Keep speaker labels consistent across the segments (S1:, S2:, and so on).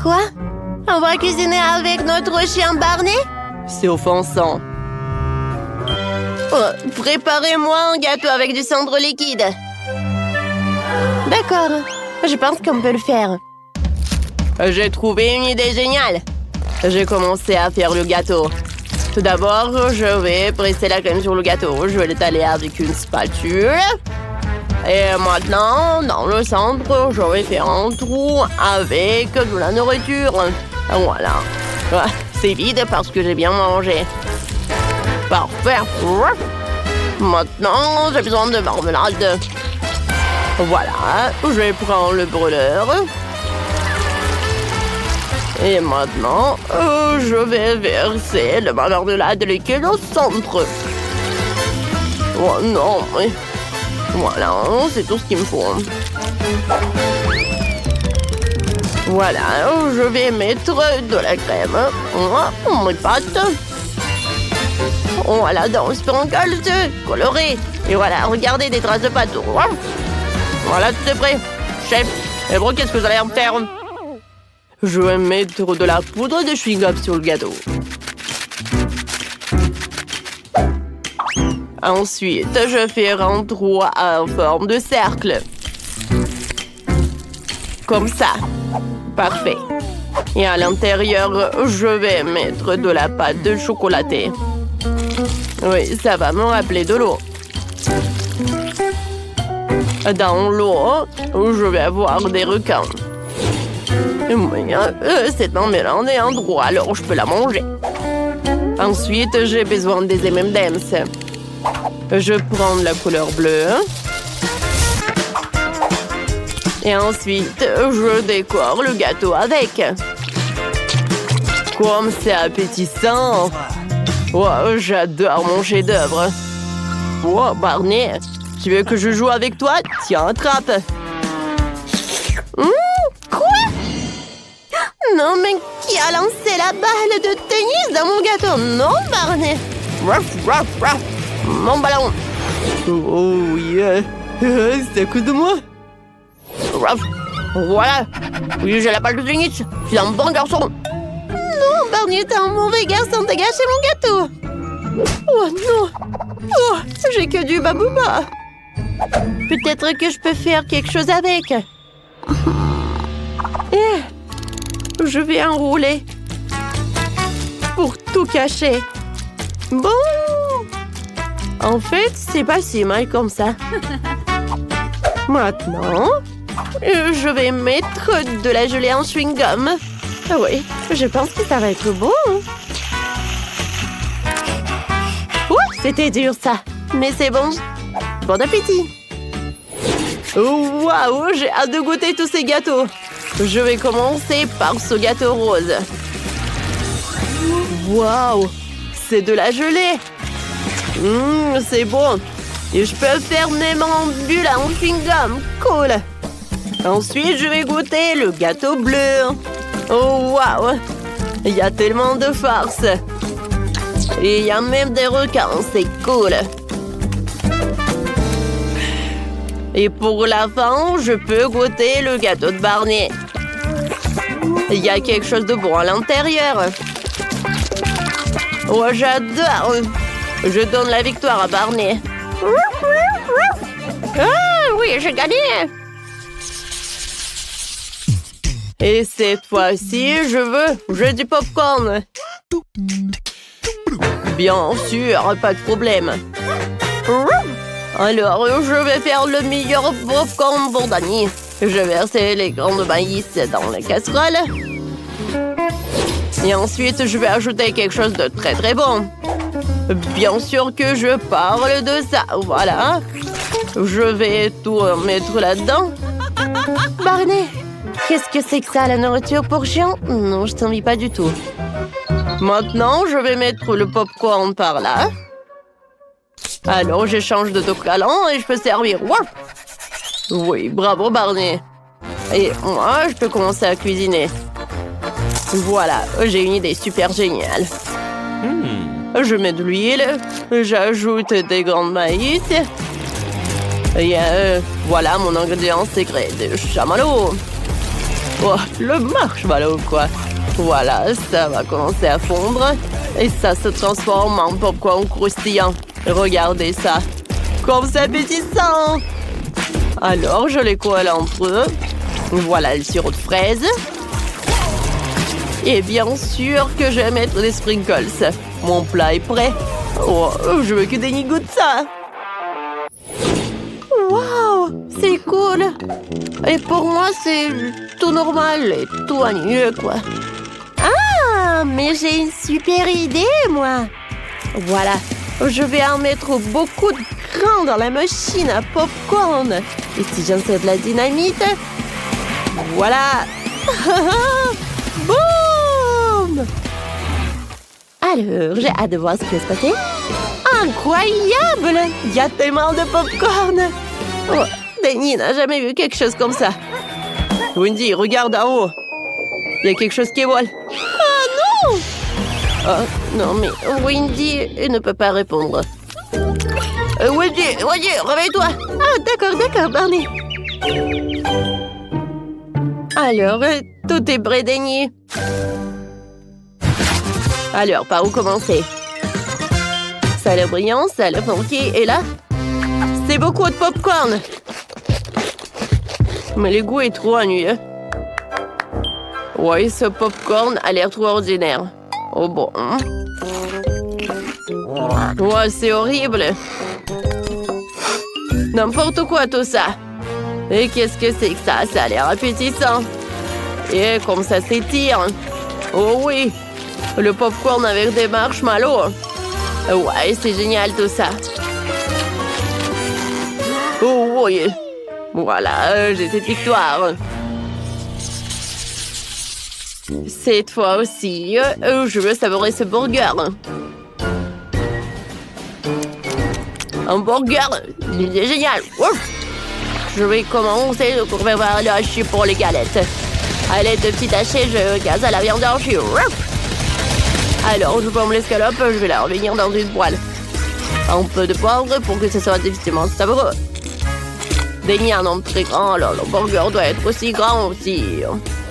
S1: Quoi? On va cuisiner avec notre chien Barney? C'est offensant. Oh, préparez-moi un gâteau avec du cendre liquide. D'accord. Je pense qu'on peut le faire. J'ai trouvé une idée géniale. J'ai commencé à faire le gâteau. Tout d'abord, je vais presser la crème sur le gâteau. Je vais l'étaler avec une spatule. Et maintenant, dans le centre, je vais faire un trou avec de la nourriture. Voilà. C'est vide parce que j'ai bien mangé. Parfait. Maintenant, j'ai besoin de marmelade. Voilà. Je vais prendre le brûleur. Et maintenant, je vais verser le marmelade liquide au centre. Oh non, mais... Voilà, c'est tout ce qu'il me faut. Voilà, je vais mettre de la crème. Mes pâtes. Voilà, dans le sprinkles coloré. Et voilà, regardez des traces de pâte. Voilà, tout est prêt. Chef, et bon, qu'est-ce que vous allez me faire? Je vais mettre de la poudre de chewing-gum sur le gâteau. Ensuite, je fais un trou en forme de cercle. Comme ça. Parfait. Et à l'intérieur, je vais mettre de la pâte de chocolatée. Oui, ça va me rappeler de l'eau. Dans l'eau, je vais avoir des requins. C'est un mélange et un droit, alors je peux la manger. Ensuite, j'ai besoin des M&M's. Je prends la couleur bleue. Et ensuite, je décore le gâteau avec. Comme c'est appétissant. Wow, j'adore mon chef-d'œuvre. Wow, Barney, tu veux que je joue avec toi? Tiens, attrape. Quoi? Non, mais qui a lancé la balle de tennis dans mon gâteau? Non, Barney. Ruff, ruff, ruff. Mon ballon. Oh, yeah. C'est à cause de moi. Ruff. Voilà. Oui, j'ai la balle de tennis. Je suis un bon garçon. Non, Barney, t'es un mauvais garçon. T'as gâché mon gâteau. Oh, non. Oh, j'ai que du babouba. Peut-être que je peux faire quelque chose avec. Je vais enrouler pour tout cacher. Bon. En fait, c'est pas si mal comme ça. Maintenant, je vais mettre de la gelée en chewing-gum. Ah oui, je pense que ça va être bon. Ouh, c'était dur ça. Mais c'est bon. Bon appétit. Waouh, j'ai hâte de goûter tous ces gâteaux. Je vais commencer par ce gâteau rose. Waouh, c'est de la gelée. C'est bon. Et je peux faire même en bulle en chewing-gum. Cool. Ensuite, je vais goûter le gâteau bleu. Oh, waouh. Il y a tellement de farce. Et il y a même des requins. C'est cool. Et pour la fin, je peux goûter le gâteau de Barney. Il y a quelque chose de bon à l'intérieur. Oh, j'adore. Je donne la victoire à Barney. Ah oui, j'ai gagné. Et cette fois-ci, je veux du popcorn. Bien sûr, pas de problème. Alors, je vais faire le meilleur popcorn pour Danny. Je vais verser les grains de maïs dans la casserole. Et ensuite, je vais ajouter quelque chose de très très bon. Bien sûr que je parle de ça. Voilà. Je vais tout mettre là-dedans. Barney, qu'est-ce que c'est que ça, la nourriture pour chien? Non, je t'envie pas du tout. Maintenant, je vais mettre le popcorn par là. Alors, j'échange de collant et je peux servir. Oui, bravo, Barney. Et moi, je peux commencer à cuisiner. Voilà, j'ai une idée super géniale. Je mets de l'huile, j'ajoute des grains de maïs. Et voilà mon ingrédient secret de chamallow. Oh, le marshmallow, quoi. Voilà, ça va commencer à fondre. Et ça se transforme en popcorn croustillant. Regardez ça. Comme c'est appétissant! Alors, je les colle entre eux. Voilà le sirop de fraise. Et bien sûr que je vais mettre des sprinkles. Mon plat est prêt. Oh, je veux que Denny goûte ça. Waouh, c'est cool. Et pour moi, c'est tout normal et tout annulé, quoi. Ah, mais j'ai une super idée, moi. Voilà, je vais en mettre beaucoup de grains dans la machine à popcorn. Et si j'insère de la dynamite, voilà. Boum! Alors, j'ai hâte de voir ce qui va se passer. Incroyable! Il y a tellement de popcorn. Oh, Denny n'a jamais vu quelque chose comme ça. Wendy, regarde en haut. Il y a quelque chose qui vole. Ah non! Oh, non, mais Wendy ne peut pas répondre. Wendy, réveille-toi! Ah, d'accord, Barney. Alors, tout est prêt, Denny. Alors, par où commencer? Ça a l'air brillant, ça a l'air funky, et là? C'est beaucoup de popcorn. Mais le goût est trop ennuyeux. Ouais, ce popcorn a l'air trop ordinaire. Oh bon. Ouais, c'est horrible. N'importe quoi tout ça. Et qu'est-ce que c'est que ça? Ça a l'air appétissant. Et comme ça s'étire. Oh oui. Le popcorn avec des marshmallows. Ouais, c'est génial tout ça. Oh oui. Voilà, j'ai cette victoire. Cette fois aussi, je veux savourer ce burger. Un burger, il est génial. Ouf. Je vais commencer le préparer le hachis pour les galettes. À l'aide de petits hachés, je gaz à la viande hachée. Alors, je forme l'escalope, je vais la revenir dans une poêle. Un peu de poivre pour que ce soit définitivement savoureux. Denny a un nombre très grand, alors le burger doit être aussi grand aussi.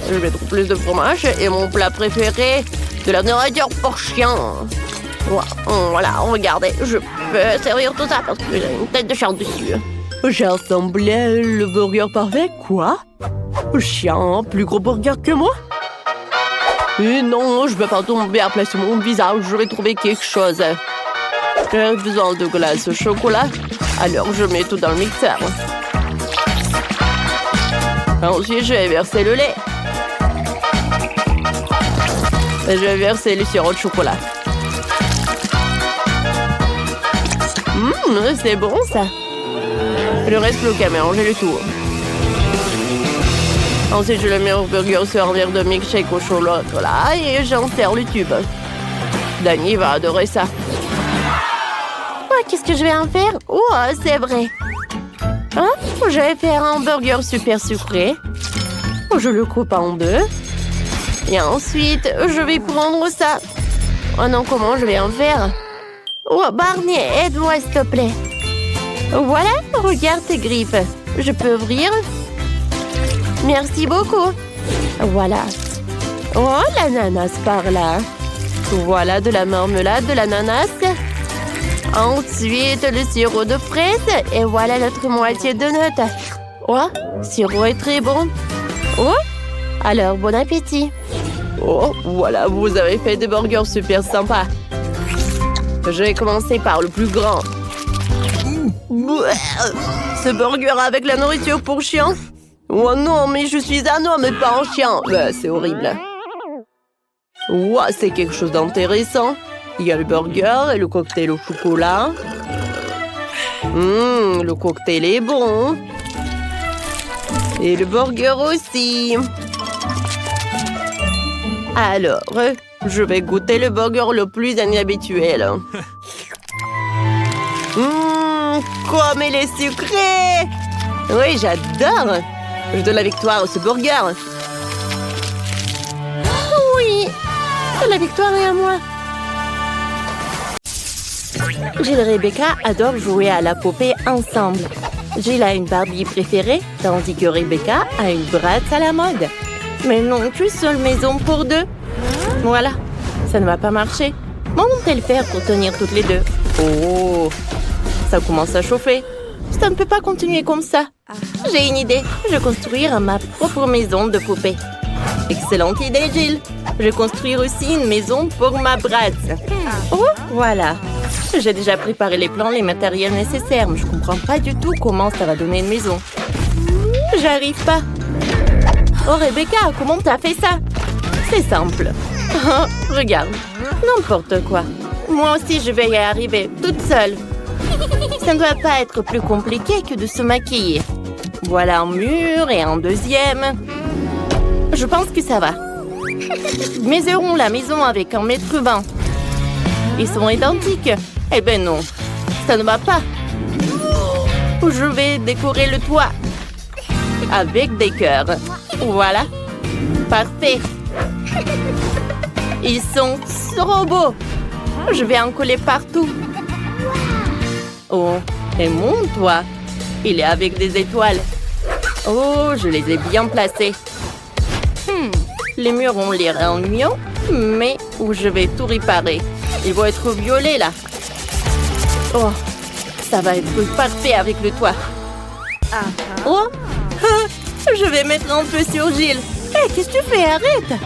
S1: Je vais mettre plus de fromage et mon plat préféré, de la nourriture pour chien. Voilà, regardez, je peux servir tout ça parce que j'ai une tête de chien dessus. J'ai assemblé le burger parfait, quoi? Chien, plus gros burger que moi? Et non, je ne vais pas tomber à plat sur mon visage, je vais trouver quelque chose. J'ai besoin de glace au chocolat, alors je mets tout dans le mixeur. Ensuite, je vais verser le lait. Et je vais verser le sirop de chocolat. C'est bon ça. Il ne reste plus qu'à mélanger le tout. Ensuite, je le mets au burger sur un verre de milkshake au chocolat et j'en sers le tube. Danny va adorer ça. Oh, qu'est-ce que je vais en faire? Oh, c'est vrai. Hein? Je vais faire un burger super sucré. Je le coupe en deux. Et ensuite, je vais prendre ça. Oh non, comment je vais en faire? Oh, Barney, aide-moi, s'il te plaît. Voilà, regarde tes griffes. Je peux ouvrir? Merci beaucoup. Voilà. Oh, l'ananas par là. Voilà de la marmelade de l'ananas. Ensuite, le sirop de fraise. Et voilà l'autre moitié de note. Oh, le sirop est très bon. Oh, alors bon appétit. Oh, voilà, vous avez fait des burgers super sympas. Je vais commencer par le plus grand. Ce burger avec la nourriture pour chien? Oh non, mais je suis un homme et pas un chien. C'est horrible. Wow, c'est quelque chose d'intéressant. Il y a le burger et le cocktail au chocolat. Le cocktail est bon. Et le burger aussi. Alors, je vais goûter le burger le plus inhabituel. Comme il est sucré! Oui, j'adore! Je donne la victoire à ce burger. Oui! La victoire est à moi. Jill et Rebecca adorent jouer à la poupée ensemble. Jill a une Barbie préférée, tandis que Rebecca a une Bratz à la mode. Mais non, qu'une seule maison pour deux. Voilà, ça ne va pas marcher. Comment vont-elles faire pour tenir toutes les deux? Oh, ça commence à chauffer. Ça ne peut pas continuer comme ça. J'ai une idée. Je vais construire ma propre maison de poupée. Excellente idée, Jill. Je vais construire aussi une maison pour ma Bratz. Oh, voilà. J'ai déjà préparé les plans, les matériels nécessaires, mais je comprends pas du tout comment ça va donner une maison. J'arrive pas. Oh, Rebecca, comment t'as fait ça? C'est simple. Oh, regarde. N'importe quoi. Moi aussi, je vais y arriver, toute seule. Ça ne doit pas être plus compliqué que de se maquiller. Voilà un mur et un deuxième. Je pense que ça va. Mesurons la maison avec 1,20 m. Ils sont identiques. Eh ben non, ça ne va pas. Je vais décorer le toit avec des cœurs. Voilà. Parfait. Ils sont trop beaux. Je vais en coller partout. Oh, et mon toit, il est avec des étoiles. Oh, je les ai bien placés. Les murs ont l'air ennuyants, mais où je vais tout réparer. Ils vont être violets là. Oh, ça va être parfait avec le toit. Oh, je vais mettre un peu sur Jill. Hé, qu'est-ce que tu fais? Arrête!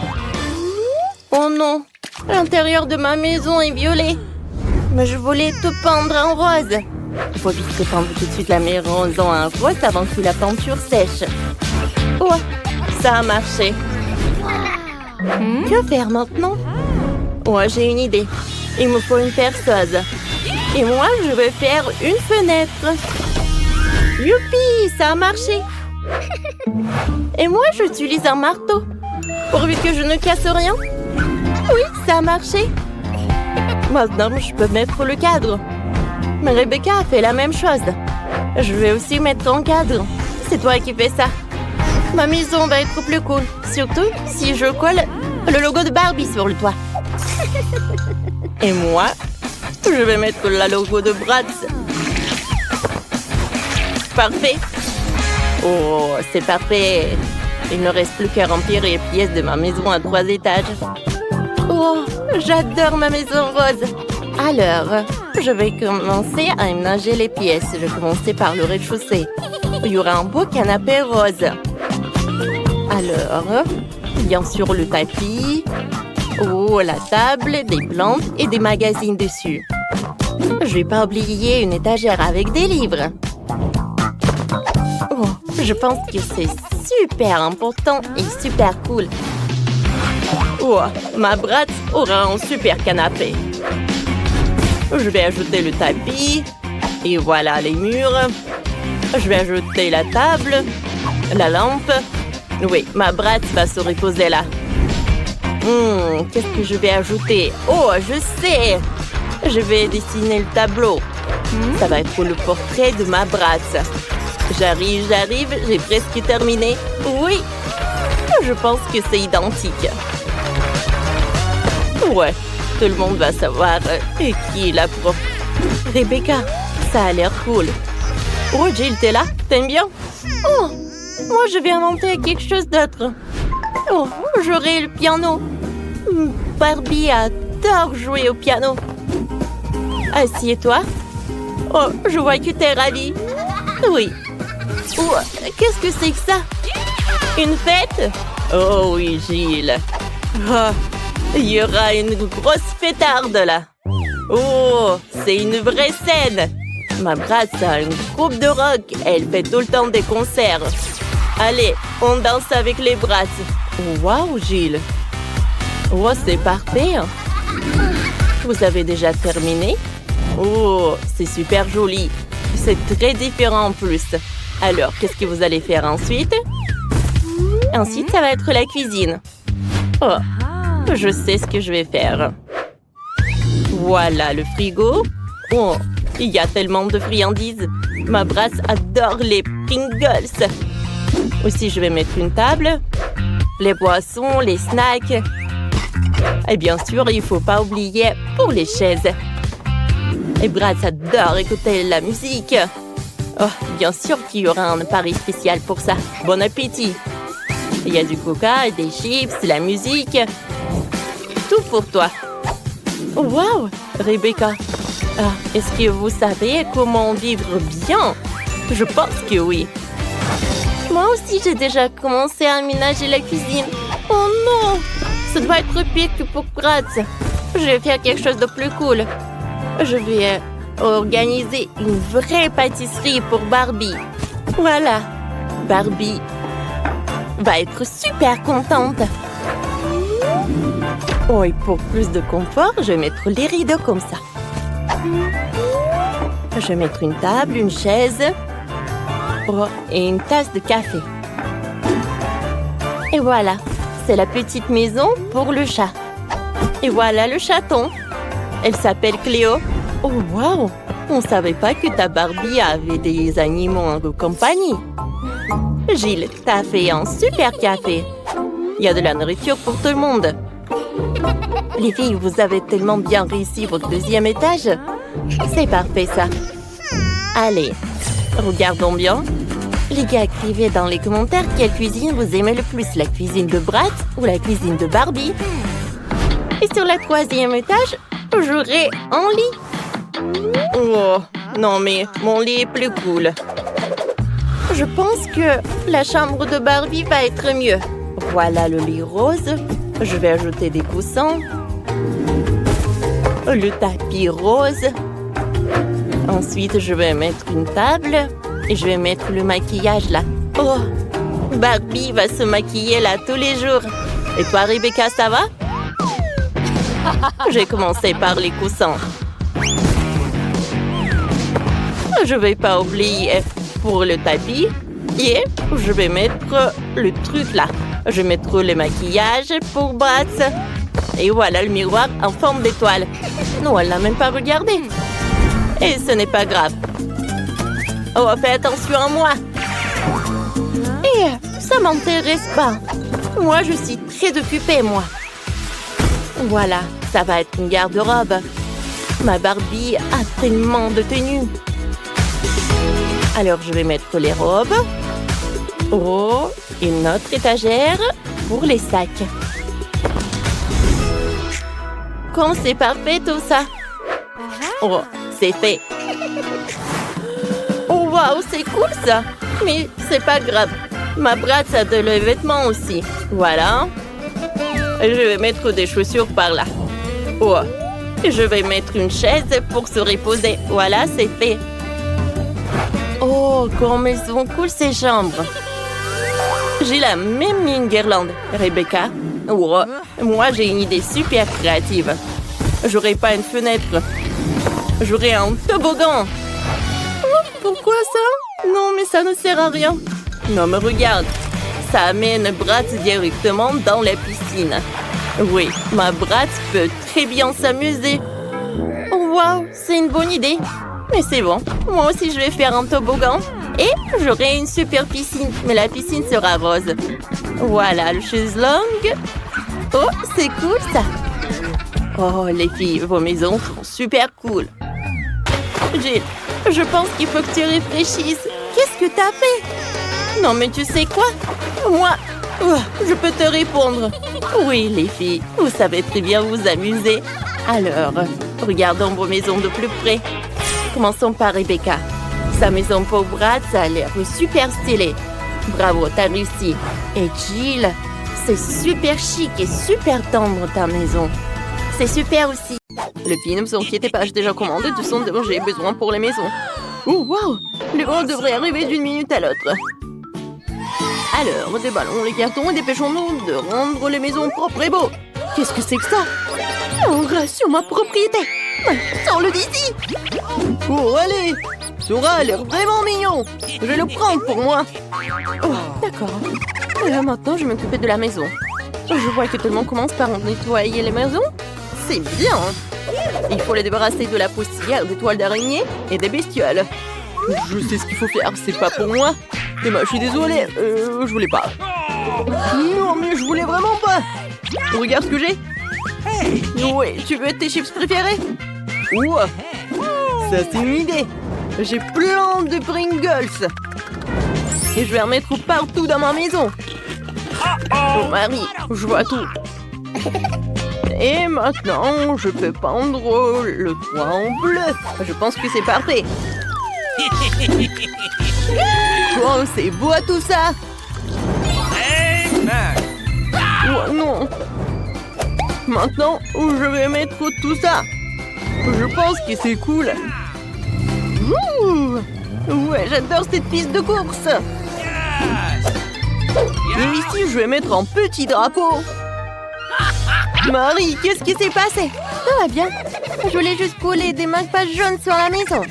S1: Oh non, l'intérieur de ma maison est violet. Mais je voulais te peindre en rose. Il faut vite te peindre tout de suite la maison en rose avant que la peinture sèche. Oh, ça a marché. Que faire maintenant? Oh, j'ai une idée. Il me faut une perceuse. Et moi, je vais faire une fenêtre. Youpi, ça a marché. Et moi, j'utilise un marteau. Pourvu que je ne casse rien. Oui, ça a marché. Maintenant, je peux mettre le cadre. Mais Rebecca a fait la même chose. Je vais aussi mettre un cadre. C'est toi qui fais ça. Ma maison va être plus cool. Surtout si je colle le logo de Barbie sur le toit. Et moi, je vais mettre le logo de Bratz. Parfait. Oh, c'est parfait. Il ne reste plus qu'à remplir les pièces de ma maison à 3 étages. Oh, j'adore ma maison rose. Alors, je vais commencer à ménager les pièces. Je vais commencer par le rez-de-chaussée. Il y aura un beau canapé rose. Alors, bien sûr le tapis. Oh, la table, des plantes et des magazines dessus. Je vais pas oublier une étagère avec des livres. Oh, je pense que c'est super important et super cool. Oh, ma Bratz aura un super canapé. Je vais ajouter le tapis. Et voilà les murs. Je vais ajouter la table, la lampe. Oui, ma Bratz va se reposer là. Qu'est-ce que je vais ajouter? Oh, je sais! Je vais dessiner le tableau. Ça va être le portrait de ma Bratz. J'arrive, j'ai presque terminé. Oui, je pense que c'est identique. Ouais, tout le monde va savoir qui est la prof. Rebecca, ça a l'air cool. Oh, Jill, t'es là? T'aimes bien? Oh, moi je vais inventer quelque chose d'autre. Oh, j'aurai le piano. Barbie adore jouer au piano. Assieds-toi. Oh, je vois que t'es ravie. Oui. Oh, qu'est-ce que c'est que ça? Une fête? Oh oui, Jill. Oh, il y aura une grosse fêtarde là. Oh, c'est une vraie scène. Ma Bratz a un groupe de rock. Elle fait tout le temps des concerts. Allez, on danse avec les Bratz. Waouh, Jill. Oh, c'est parfait. Vous avez déjà terminé? Oh, c'est super joli. C'est très différent en plus. Alors, qu'est-ce que vous allez faire ensuite? Ensuite, ça va être la cuisine. Oh, je sais ce que je vais faire. Voilà le frigo. Oh, il y a tellement de friandises. Ma Bratz adore les Pringles. Aussi, je vais mettre une table, les boissons, les snacks. Et bien sûr, il ne faut pas oublier pour les chaises. Et Bratz adore écouter la musique. Oh, bien sûr qu'il y aura un pari spécial pour ça. Bon appétit. Il y a du coca, des chips, la musique. Tout pour toi. Wow, Rebecca. Ah, est-ce que vous savez comment vivre bien? Je pense que oui. Moi aussi, j'ai déjà commencé à aménager la cuisine. Oh non! Ça doit être pire que pour Bratz. Je vais faire quelque chose de plus cool. Je vais organiser une vraie pâtisserie pour Barbie. Voilà. Barbie va être super contente. Oh, et pour plus de confort, je vais mettre les rideaux comme ça. Je vais mettre une table, une chaise et une tasse de café. Et voilà, c'est la petite maison pour le chat. Et voilà le chaton. Elle s'appelle Cléo. Oh, wow! On ne savait pas que ta Barbie avait des animaux en compagnie. Gilles, t'as fait un super café. Il y a de la nourriture pour tout le monde. Les filles, vous avez tellement bien réussi votre deuxième étage. C'est parfait, ça. Allez, regardons bien. Les gars, écrivez dans les commentaires quelle cuisine vous aimez le plus, la cuisine de Bratz ou la cuisine de Barbie. Et sur le troisième étage, j'aurai un lit. Oh, non mais mon lit est plus cool. Je pense que la chambre de Barbie va être mieux. Voilà le lit rose. Je vais ajouter des coussins. Le tapis rose. Ensuite, je vais mettre une table. Et je vais mettre le maquillage là. Oh, Barbie va se maquiller là tous les jours. Et toi, Rebecca, ça va? J'ai commencé par les coussins. Je vais pas oublier pour le tapis. Et je vais mettre le truc là. Je vais mettre le maquillage pour Bratz. Et voilà le miroir en forme d'étoile. Non, elle n'a même pas regardé. Et ce n'est pas grave. Oh, fais attention à moi. Et ça m'intéresse pas. Moi, je suis très occupée, moi. Voilà, ça va être une garde-robe. Ma Barbie a tellement de tenues. Alors, je vais mettre les robes. Oh, une autre étagère pour les sacs. Comme c'est parfait tout ça. Oh, c'est fait. Oh, waouh, c'est cool ça. Mais c'est pas grave. Ma Bratz a de les vêtements aussi. Voilà. Je vais mettre des chaussures par là. Oh, je vais mettre une chaise pour se reposer. Voilà, c'est fait. Oh, comme elles sont cool ces chambres. J'ai la même une guirlande, Rebecca. Oh, moi, j'ai une idée super créative. J'aurai pas une fenêtre. J'aurai un toboggan. Oh, pourquoi ça? Non, mais ça ne sert à rien. Non, mais regarde. Ça amène Bratz directement dans la piscine. Oui, ma Bratz peut très bien s'amuser. Oh, waouh, c'est une bonne idée. Mais c'est bon, moi aussi je vais faire un toboggan. Et j'aurai une super piscine, mais la piscine sera rose. Voilà, le chaiselong. Oh, c'est cool ça. Oh, les filles, vos maisons sont super cool. Gilles, je pense qu'il faut que tu réfléchisses. Qu'est-ce que t'as fait? Non, mais tu sais quoi? Moi, je peux te répondre. Oui, les filles, vous savez très bien vous amuser. Alors, regardons vos maisons de plus près. Commençons par Rebecca. Sa maison pour Bratz a l'air super stylée. Bravo, t'as réussi. Et Jill, c'est super chic et super tendre ta maison. C'est super aussi. Les filles, ne vous inquiétez pas, j'ai déjà commandé du son dont j'ai besoin pour les maisons. Oh, wow! Les grands devraient arriver d'une minute à l'autre. Alors, déballons les cartons et dépêchons-nous de rendre les maisons propres et beaux. Qu'est-ce que c'est que ça? On rassure ma propriété. Sors-le d'ici. Oh, allez! Sora a l'air vraiment mignon. Je vais le prendre pour moi. Oh, d'accord. Maintenant, je vais m'occuper de la maison. Je vois que tout le monde commence par nettoyer les maisons. C'est bien. Il faut les débarrasser de la poussière, des toiles d'araignée et des bestioles. Je sais ce qu'il faut faire, c'est pas pour moi. Mais je suis désolée, je voulais pas. Non, mais je voulais vraiment pas. Regarde ce que j'ai. Ouais, tu veux tes chips préférés? Ouah, ça c'est une idée. J'ai plein de Pringles. Et je vais en mettre partout dans ma maison. Oh Marie, je vois tout. Et maintenant, je peux peindre le toit en bleu. Je pense que c'est parfait. Oh, c'est beau tout ça. Oh non. Maintenant, je vais mettre tout ça. Je pense que c'est cool. Ouh. Ouais, j'adore cette piste de course. Et ici, je vais mettre un petit drapeau. Marie, qu'est-ce qui s'est passé?
S2: Tout va bien. Je voulais juste coller des marque-pages jaunes sur la maison.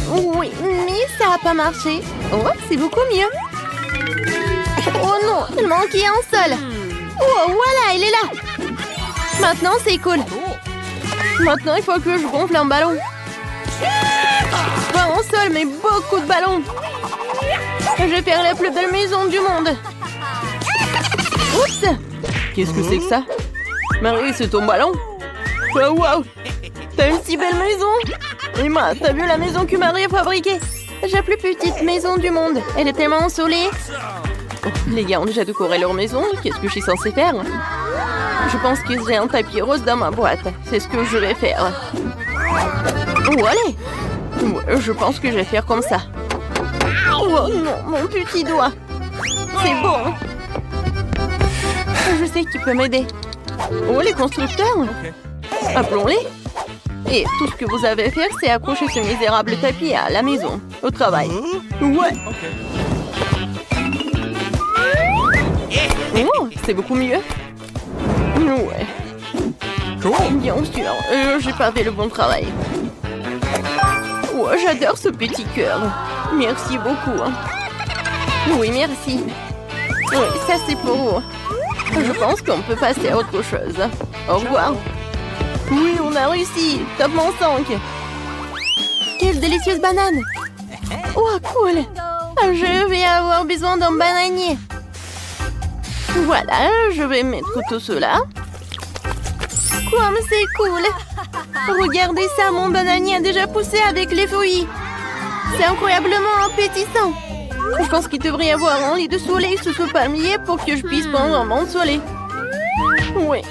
S2: Oui, mais ça n'a pas marché. Oh, c'est beaucoup mieux. Oh non, il manquait un seul. Oh, voilà, il est là. Maintenant, c'est cool. Maintenant, il faut que je gonfle un ballon. Pas un seul, mais beaucoup de ballons. Je vais faire la plus belle maison du monde. Oups!
S1: Qu'est-ce que c'est que ça? Marie, c'est ton ballon? Oh, wow! T'as une si belle maison! Emma, t'as vu la maison que Marie a fabriquée?
S2: J'ai la plus petite maison du monde. Elle est tellement ensoleillée.
S1: Oh, les gars ont déjà décoré leur maison. Qu'est-ce que je suis censée faire? Je pense que j'ai un tapis rose dans ma boîte. C'est ce que je vais faire. Oh, allez! Ouais, je pense que je vais faire comme ça. Oh non, mon petit doigt. C'est bon. Je sais qui peut m'aider. Oh, les constructeurs. Appelons-les. Et tout ce que vous avez à faire, c'est accrocher ce misérable tapis à la maison, au travail. Ouais. Oh, c'est beaucoup mieux. Ouais. Bien sûr, j'ai pas fait le bon travail. Oh, j'adore ce petit cœur. Merci beaucoup.
S2: Oui, merci.
S1: Oui, ça c'est pour vous. Je pense qu'on peut passer à autre chose. Au revoir. Oui, on a réussi. Top mon 5.
S2: Quelle délicieuse banane.
S1: Oh, cool.
S2: Je vais avoir besoin d'un bananier.
S1: Voilà, je vais mettre tout cela.
S2: Comme c'est cool. Regardez ça, mon bananier a déjà poussé avec les fruits. C'est incroyablement appétissant.
S1: Je pense qu'il devrait y avoir un lit de soleil sous ce palmier pour que je puisse prendre un banc de soleil. Oui,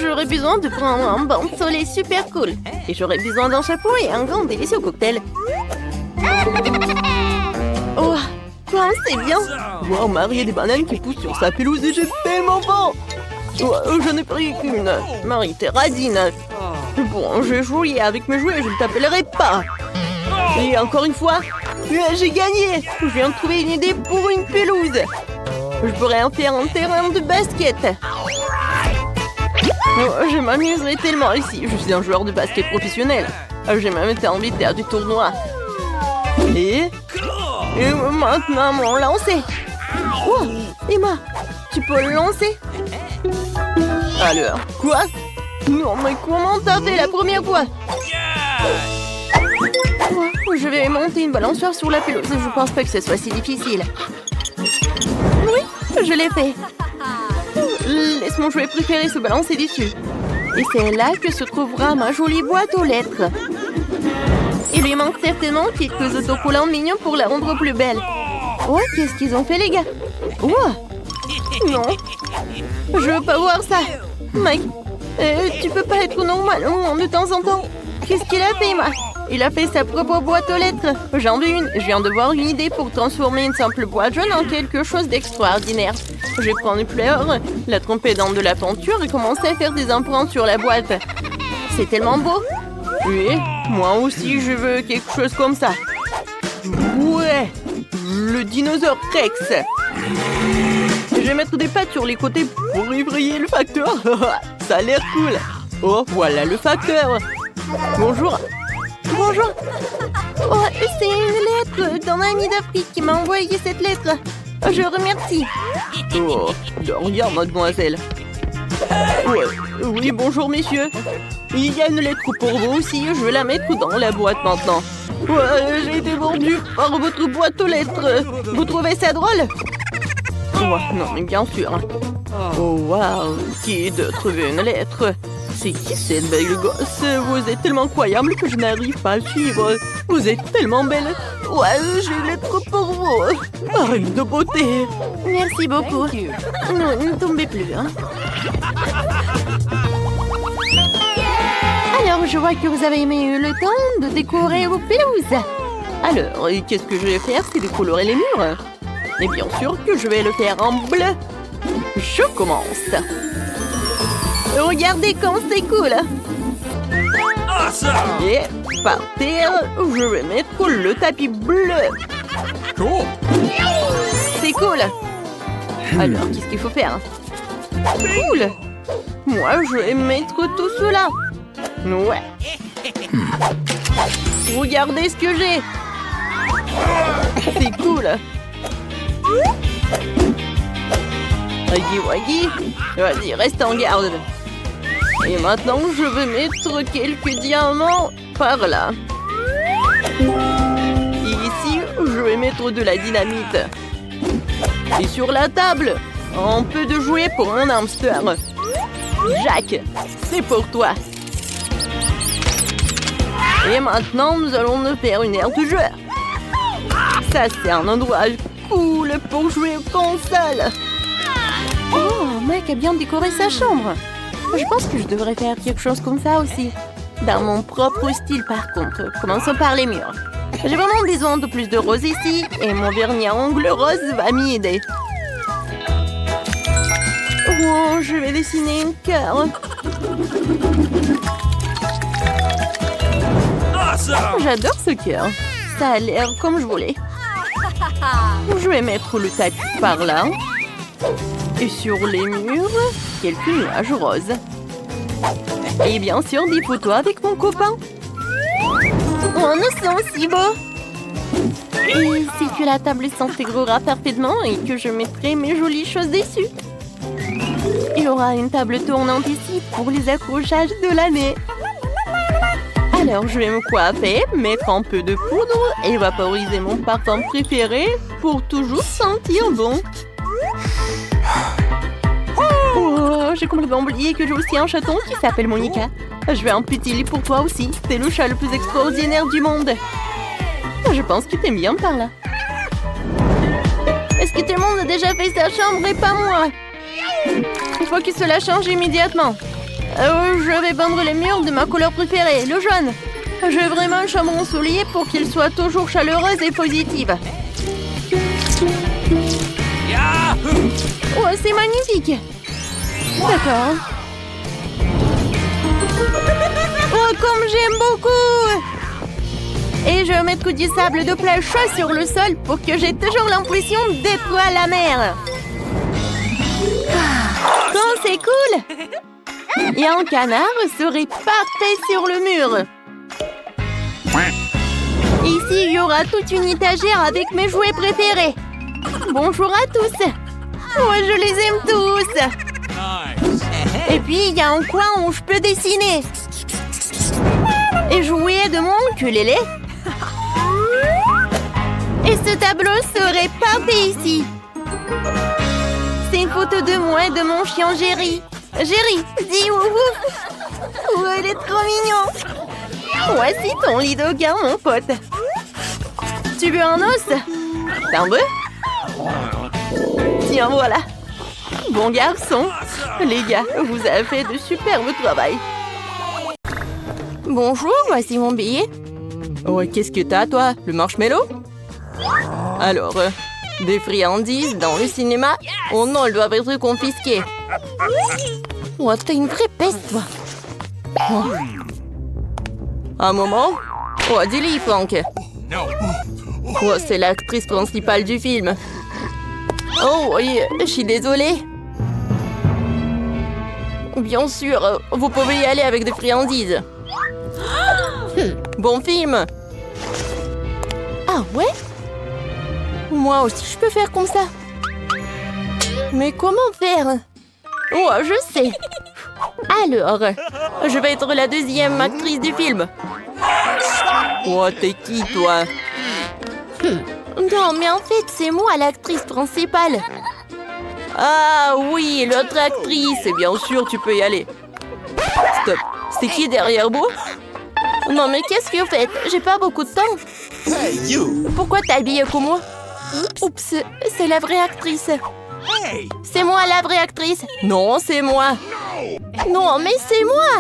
S1: j'aurais besoin de prendre un banc de soleil super cool. Et j'aurais besoin d'un chapeau et un grand délicieux cocktail. Oh, c'est bien. Wow, Marie, il y a des bananes qui poussent sur sa pelouse et j'ai tellement faim. Oh, je n'ai pris qu'une. Marie, t'es radine. Bon, je jouais avec mes jouets, je ne t'appellerai pas. Et encore une fois, j'ai gagné. Je viens de trouver une idée pour une pelouse. Je pourrais en faire un terrain de basket. Oh, je m'amuserai tellement ici. Je suis un joueur de basket professionnel. J'ai même été invité à des tournois. Et maintenant, mon lancer. Oh, Emma, tu peux le lancer? Alors, quoi? Non, mais comment t'as fait la première fois? Oh, je vais monter une balançoire sur la pelouse. Je pense pas que ce soit si difficile. Oui, je l'ai fait. Laisse mon jouet préféré se balancer dessus. Et c'est là que se trouvera ma jolie boîte aux lettres. Il lui manque certainement quelques autocollants mignons pour la rendre plus belle. Oh, qu'est-ce qu'ils ont fait, les gars? Oh, non. Je veux pas voir ça. Mike, tu peux pas être normal de temps en temps. Qu'est-ce qu'il a fait, Emma? Il a fait sa propre boîte aux lettres. J'en veux une. Je viens de voir une idée pour transformer une simple boîte jaune en quelque chose d'extraordinaire. Je vais prendre une fleur, la tremper dans de la peinture et commencer à faire des empreintes sur la boîte. C'est tellement beau. Oui, moi aussi je veux quelque chose comme ça. Ouais, le dinosaure Rex. Je vais mettre des pattes sur les côtés pour effrayer le facteur. Ça a l'air cool. Oh, voilà le facteur. Bonjour. Bonjour.
S2: Oh, c'est une lettre d'un ami d'Afrique qui m'a envoyé cette lettre. Je remercie.
S1: Oh, de rien, mademoiselle. Ouais. Oui, bonjour, messieurs. Il y a une lettre pour vous aussi. Je vais la mettre dans la boîte maintenant. Ouais, j'ai été mordu par votre boîte aux lettres. Vous trouvez ça drôle? Ouais, non, mais bien sûr. Oh, waouh. Qui de trouver une lettre? C'est qui cette belle gosse? Vous êtes tellement incroyable que je n'arrive pas à suivre. Vous êtes tellement belle. Ouais, j'ai une lettre pour vous. Reine de beauté.
S2: Merci beaucoup. Non, ne tombez plus, hein. Alors, je vois que vous avez eu le temps de décorer vos pelouses.
S1: Alors, qu'est-ce que je vais faire? C'est décolorer les murs. Et bien sûr que je vais le faire en bleu. Je commence.
S2: Regardez comme c'est cool.
S1: Et par terre, je vais mettre le tapis bleu.
S3: Cool.
S1: C'est cool. Alors, qu'est-ce qu'il faut faire? Cool. Moi, je vais mettre tout cela. Ouais. Regardez ce que j'ai. C'est cool. Waggy. Vas-y, reste en garde. Et maintenant, je vais mettre quelques diamants par là. Et ici, je vais mettre de la dynamite. Et sur la table, un peu de jouet pour mon hamster. Jacques, c'est pour toi. Et maintenant, nous allons nous faire une aire de jeu. Ça, c'est un endroit cool pour jouer aux consoles.
S2: Oh, Mike a bien décoré sa chambre. Je pense que je devrais faire quelque chose comme ça aussi. Dans mon propre style, par contre. Commençons par les murs. J'ai vraiment besoin de plus de rose ici. Et mon vernis à ongles rose va m'y aider.
S1: Oh, je vais dessiner un cœur. J'adore ce cœur. Ça a l'air comme je voulais. Je vais mettre le tapis par là. Et sur les murs, quelques nuages roses. Et bien sûr, des photos avec mon copain.
S2: Oh, nous sommes si beaux. Et si que la table s'intégrera parfaitement et que je mettrai mes jolies choses dessus. Il y aura une table tournante ici pour les accrochages de l'année.
S1: Alors, je vais me coiffer, mettre un peu de poudre et vaporiser mon parfum préféré pour toujours sentir bon. Oh, j'ai complètement oublié que j'ai aussi un chaton qui s'appelle Monica. Je vais un petit lit pour toi aussi. C'est le chat le plus extraordinaire du monde. Je pense que t'aimes bien par là.
S2: Est-ce que tout le monde a déjà fait sa chambre et pas moi? Il faut que cela change immédiatement. Je vais peindre les murs de ma couleur préférée, le jaune. Je veux vraiment une chambre ensoleillée pour qu'elle soit toujours chaleureuse et positive. Oh, c'est magnifique. D'accord. Oh, comme j'aime beaucoup. Et je vais mettre du sable de plage chaud sur le sol pour que j'ai toujours l'impression d'être à la mer. Oh, c'est cool. Et un canard serait parfait sur le mur. Ici, il y aura toute une étagère avec mes jouets préférés. Bonjour à tous. Moi, je les aime tous. Et puis, il y a un coin où je peux dessiner. Et jouer de mon ukulélé. Et ce tableau serait parfait ici. C'est une photo de moi et de mon chien Jerry. Jerry, dis ouf ouf. Oh, il est trop mignon. Voici ton lit d'Aucun, mon pote. Tu veux un os?
S1: T'en veux? Tiens, voilà. Bon garçon. Les gars, vous avez fait de superbes travail.
S2: Bonjour, voici mon billet.
S1: Oh, qu'est-ce que t'as, toi? Le marshmallow? Alors, des friandises dans le cinéma? Oh non, elles doivent être confisquées.
S2: Oh, t'es une vraie peste, toi.
S1: Oh. Un moment. Oh, dis-lui, Franck. Oh, c'est l'actrice principale du film. Oh, oui, je suis désolée. Bien sûr, vous pouvez y aller avec des friandises. Bon film.
S2: Ah ouais? Moi aussi, je peux faire comme ça. Mais comment faire?
S1: Oh, je sais. Alors, je vais être la deuxième actrice du film. Oh, t'es qui, toi?
S2: Non, mais en fait, c'est moi l'actrice principale.
S1: Ah oui, l'autre actrice. Bien sûr, tu peux y aller. Stop. C'est qui derrière vous?
S2: Non, mais qu'est-ce que vous faites? J'ai pas beaucoup de temps.
S3: Hey, you!
S2: Pourquoi t'es habillée comme moi? Oups, c'est la vraie actrice.
S3: Hey!
S2: C'est moi la vraie actrice.
S1: Non, c'est moi.
S2: Non, mais c'est moi.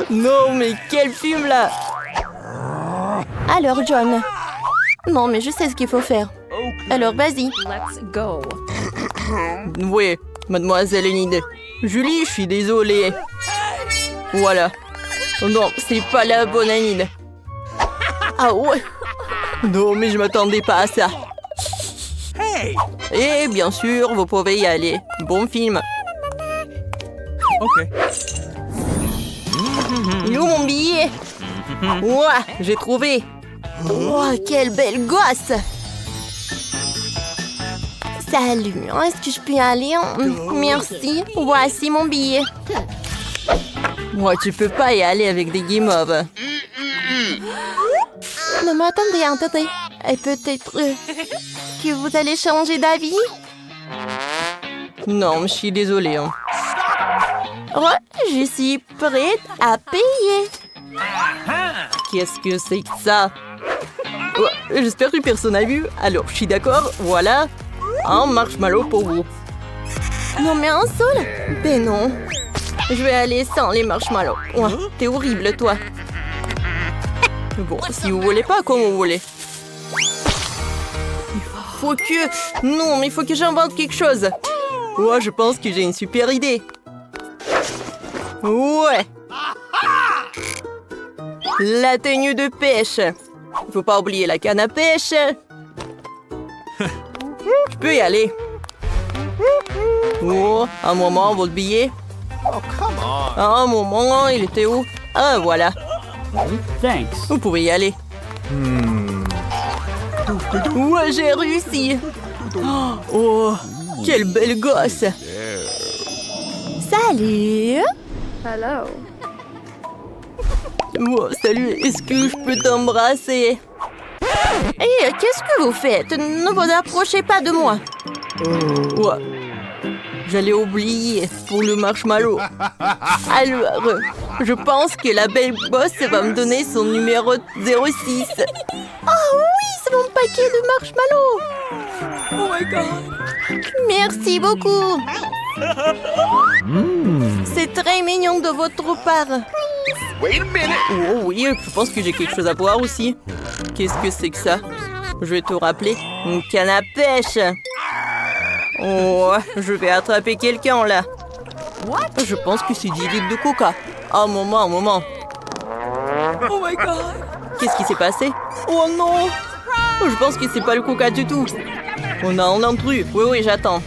S1: Non, mais quel film là?
S2: Alors, John. Non, mais je sais ce qu'il faut faire. Alors, vas-y.
S4: Let's go.
S1: Oui, mademoiselle Enid. Julie, je suis désolée. Voilà. Non, c'est pas la bonne Enid. Ah ouais. Non, mais je m'attendais pas à ça.
S3: Hey!
S1: Et bien sûr, vous pouvez y aller. Bon film.
S3: OK.
S1: Il est où mon billet? Ouah, j'ai trouvé.
S2: Oh, quelle belle gosse. Salut, est-ce que je peux y aller? Merci. Voici mon billet.
S1: Moi, tu peux pas y aller avec des guimauves.
S2: Non, mais attendez. Et peut-être que vous allez changer d'avis?
S1: Non, je suis désolée. Hein.
S2: Oh, je suis prête à payer.
S1: Qu'est-ce que c'est que ça? Ouais, j'espère que personne n'a vu. Alors, je suis d'accord. Voilà. Un marshmallow pour vous.
S2: Non, mais un seul?
S1: Ben non. Je vais aller sans les marshmallows. Ouais, t'es horrible, toi. Bon, si vous voulez pas, comme vous voulez. Faut que... Non, mais il faut que j'invente quelque chose. Ouais, je pense que j'ai une super idée. Ouais. La tenue de pêche. Il faut pas oublier la canne à pêche. Je peux y aller. Oh, un moment, votre billet.
S3: Oh, come on!
S1: Un moment, il était où? Ah, voilà.
S4: Thanks.
S1: Vous pouvez y aller. Ouais, j'ai réussi. Oh, quelle belle gosse.
S2: Salut.
S4: Hello.
S1: Oh, salut, est-ce que je peux t'embrasser?
S2: Hé, qu'est-ce que vous faites? Ne vous approchez pas de moi.
S1: Ouais. J'allais oublier pour le marshmallow. Alors, je pense que la belle boss va me donner son numéro 06.
S2: Oh oui, c'est mon paquet de marshmallows.
S1: Oh my god.
S2: Merci beaucoup. C'est très mignon de votre part.
S3: Wait a minute!
S1: Oh oui, je pense que j'ai quelque chose à boire aussi. Qu'est-ce que c'est que ça? Je vais te rappeler. Une canne à pêche. Oh, je vais attraper quelqu'un là. Je pense que c'est 10 litres de coca. Un moment. Oh my god. Qu'est-ce qui s'est passé? Oh non. Je pense que c'est pas le coca du tout. On a un intrus. Oui, j'attends.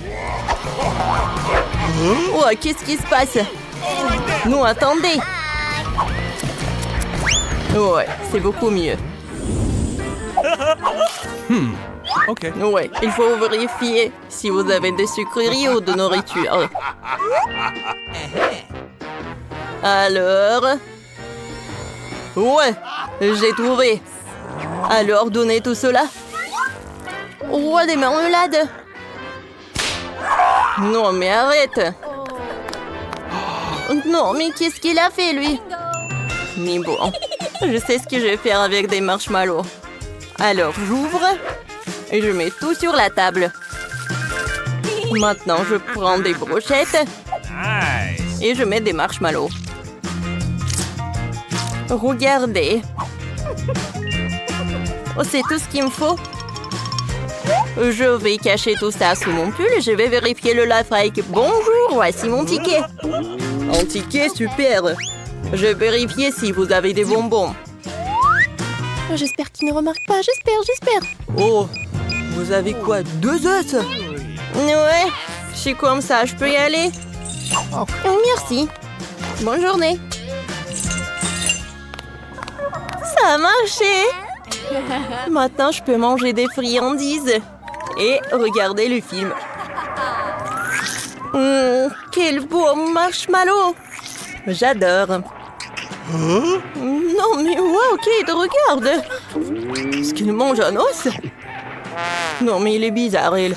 S1: Oh, qu'est-ce qui se passe? Non, attendez. Ouais, c'est beaucoup mieux.
S3: OK.
S1: Ouais, il faut vérifier si vous avez des sucreries ou de nourriture. Alors... Ouais, j'ai trouvé. Alors, donnez tout cela.
S2: Ouais, des marmelades.
S1: Non, mais arrête.
S2: Non, mais qu'est-ce qu'il a fait, lui?
S1: Mais bon, je sais ce que je vais faire avec des marshmallows. Alors, j'ouvre et je mets tout sur la table. Maintenant, je prends des brochettes
S3: Nice!
S1: et je mets des marshmallows. Regardez. Oh, c'est tout ce qu'il me faut. Je vais cacher tout ça sous mon pull et je vais vérifier le lave-rack. Bonjour, voici mon ticket. Un ticket, super. Je vais vérifier si vous avez des bonbons.
S2: J'espère qu'il ne remarque pas, j'espère.
S1: Oh, vous avez quoi, 2 œufs? Ouais, je suis comme ça, je peux y aller?
S2: Oh, merci. Bonne journée.
S1: Ça a marché. Maintenant, je peux manger des friandises et regarder le film. Quel beau marshmallow. J'adore. Non, mais wow, Kate, regarde. Est-ce qu'il mange un os? Non, mais il est bizarre, il.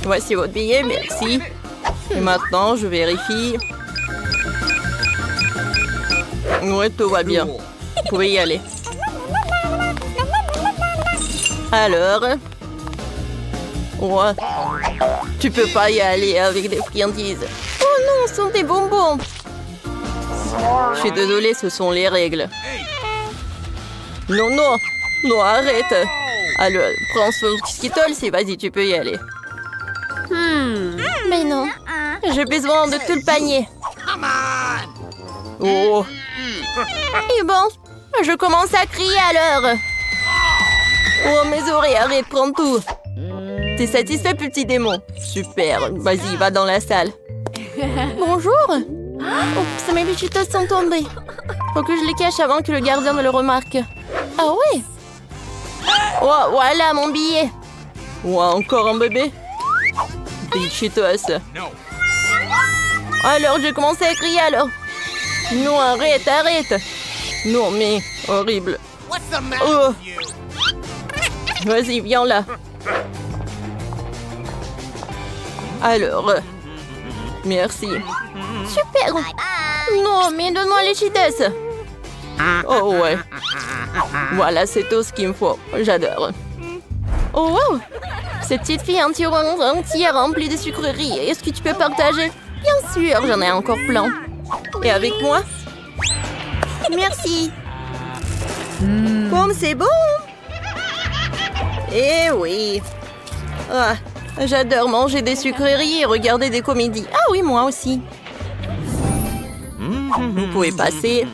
S1: Voici votre billet, merci. Et maintenant, je vérifie. Ouais, tout va bien. Vous pouvez y aller. Alors? Ouais. Tu peux pas y aller avec des friandises. Oh non, ce sont des bonbons. Je suis désolée, ce sont les règles. Non, non. Non, arrête. Alors, prends ce Skittles et vas-y, tu peux y aller.
S2: Mais non.
S1: J'ai besoin de tout le panier. Oh.
S2: Et bon,
S1: Je commence à crier alors. Oh, mes oreilles, arrête, prends tout. T'es satisfait, petit démon? Super, vas-y, va dans la salle.
S2: bonjour. Oups, mes Cheetos sont tombés. Faut que je les cache avant que le gardien ne le remarque. Ah ouais?
S1: Oh, voilà mon billet. Oh, encore un bébé? Des Cheetos. Alors, j'ai commencé à crier alors. Non, arrête, arrête. Non, mais horrible. Oh. Vas-y, viens là. Alors, merci.
S2: Super. Non, mais donne-moi les Cheetos.
S1: Oh ouais. Voilà, c'est tout ce qu'il me faut. J'adore.
S2: Oh wow. Cette petite fille entière remplie de sucreries. Est-ce que tu peux partager?
S1: Bien sûr, j'en ai encore plein. Et avec moi?
S2: Merci.
S1: Comme c'est bon. Eh oui. Ah, j'adore manger des sucreries et regarder des comédies. Ah oui, moi aussi. Vous pouvez passer.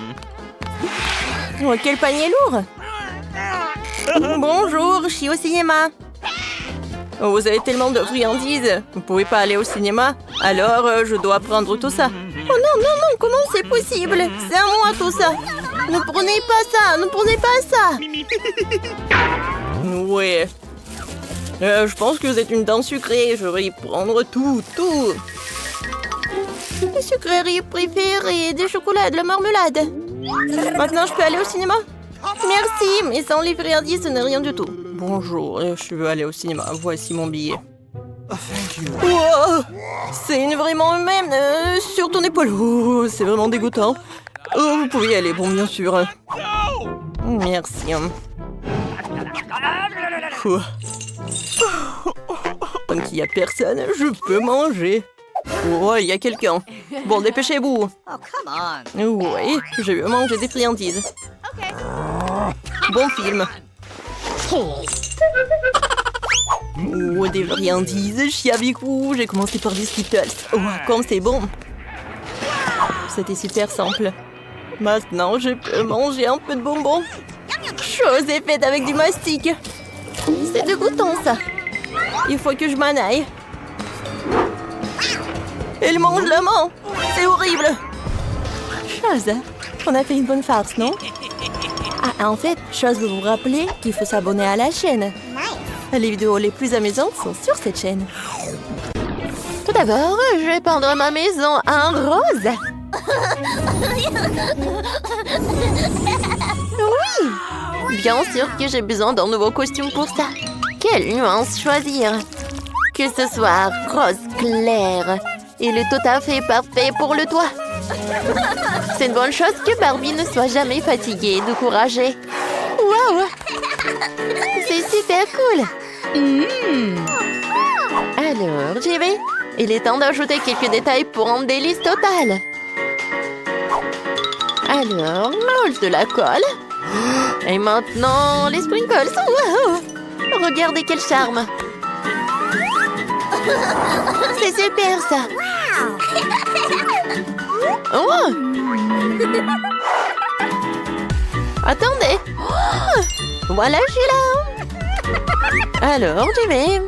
S1: Oh, quel panier lourd. Bonjour, je suis au cinéma. Oh, vous avez tellement de friandises. Vous pouvez pas aller au cinéma? Alors, je dois prendre tout ça.
S2: Oh non, non, non, comment c'est possible? C'est à moi tout ça. Ne prenez pas ça, ne prenez pas ça.
S1: Ouais. Je pense que vous êtes une dent sucrée. Je vais y prendre tout.
S2: Mes sucreries préférées, des chocolats, de la marmelade.
S1: Maintenant, je peux aller au cinéma?
S2: Merci, mais sans les friandises, ce n'est rien du tout.
S1: Bonjour, je veux aller au cinéma. Voici mon billet. Wow, c'est vraiment humaine sur ton épaule. Oh, c'est vraiment dégoûtant. Oh, vous pouvez y aller, bon, bien sûr. Merci. Tant qu'il n'y a personne, je peux manger. Oh, il y a quelqu'un. Bon, dépêchez-vous. Oui, je veux manger des friandises. Bon film. Oh, des friandises, je suis avec vous. J'ai commencé par des Skittles. Oh, comme c'est bon. C'était super simple. Maintenant, je peux manger un peu de bonbons. Chose est faite avec du mastic.
S2: C'est dégoûtant ça.
S1: Il faut que je m'en aille. Elle mange la main. C'est horrible. Chose, on a fait une bonne farce, non? Ah, en fait, Chose veut vous rappeler qu'il faut s'abonner à la chaîne. Les vidéos les plus amusantes sont sur cette chaîne.
S2: Tout d'abord, je vais peindre ma maison en rose. Oui, bien sûr que j'ai besoin d'un nouveau costume pour ça. Quelle nuance choisir? Que ce soit rose clair. Il est tout à fait parfait pour le toit. C'est une bonne chose que Barbie ne soit jamais fatiguée et découragée. Waouh! C'est super cool! Alors, j'y vais. Il est temps d'ajouter quelques détails pour un délice total. Alors, mélange de la colle. Et maintenant, les sprinkles. Wow! Regardez quel charme! C'est super ça! Oh! Attendez! Oh! Voilà, je suis là! Alors, j'y vais!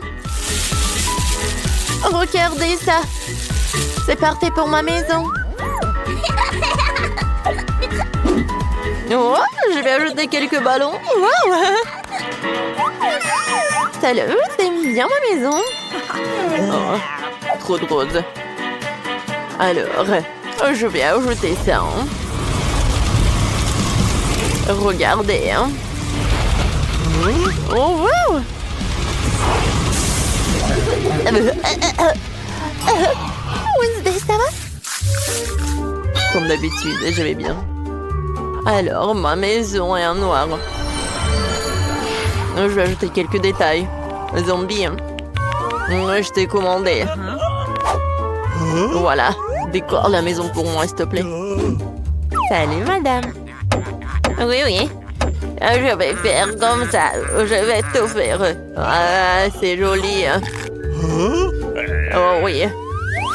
S2: Regardez ça! C'est parfait pour ma maison!
S1: Oh, je vais ajouter quelques ballons. Wow.
S2: Salut, t'aimes bien ma maison?
S1: Oh, trop de rose. Alors, je vais ajouter ça. Regardez. Oh, wow!
S2: Wednesday, ça va?
S1: Comme d'habitude, je vais bien. Alors, ma maison est en noir. Je vais ajouter quelques détails. Zombie. Je t'ai commandé. Voilà. Décore la maison pour moi, s'il te plaît.
S2: Salut, madame.
S1: Oui, oui. Je vais faire comme ça. Je vais tout faire. Ah, c'est joli. Oh oui.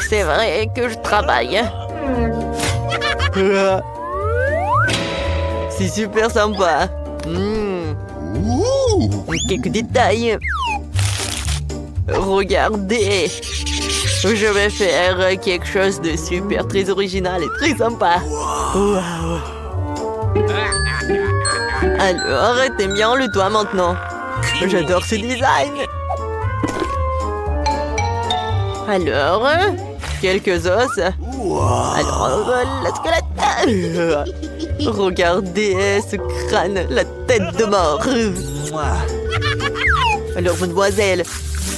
S1: C'est vrai que je travaille. C'est super sympa. Quelques détails. Regardez. Je vais faire quelque chose de super, très original et très sympa. Wow. Alors, t'aimes bien le toit maintenant? J'adore ce design. Alors, quelques os. Alors, la squelette. Regardez ce crâne, la tête de mort. Alors, mademoiselle,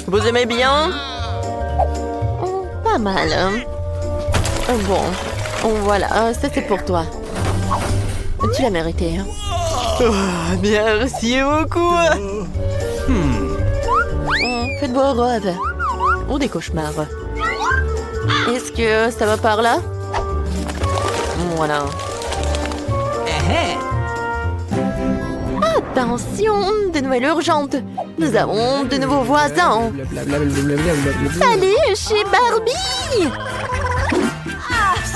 S1: vous aimez bien? Pas mal. Hein? Bon, voilà, ça c'est pour toi. Tu l'as mérité. Hein? Merci beaucoup. Faites beaux rêves. Ou des cauchemars. Est-ce que ça va par là? Voilà. Attention, des nouvelles urgentes. Nous avons de nouveaux voisins.
S2: Salut, je suis Barbie.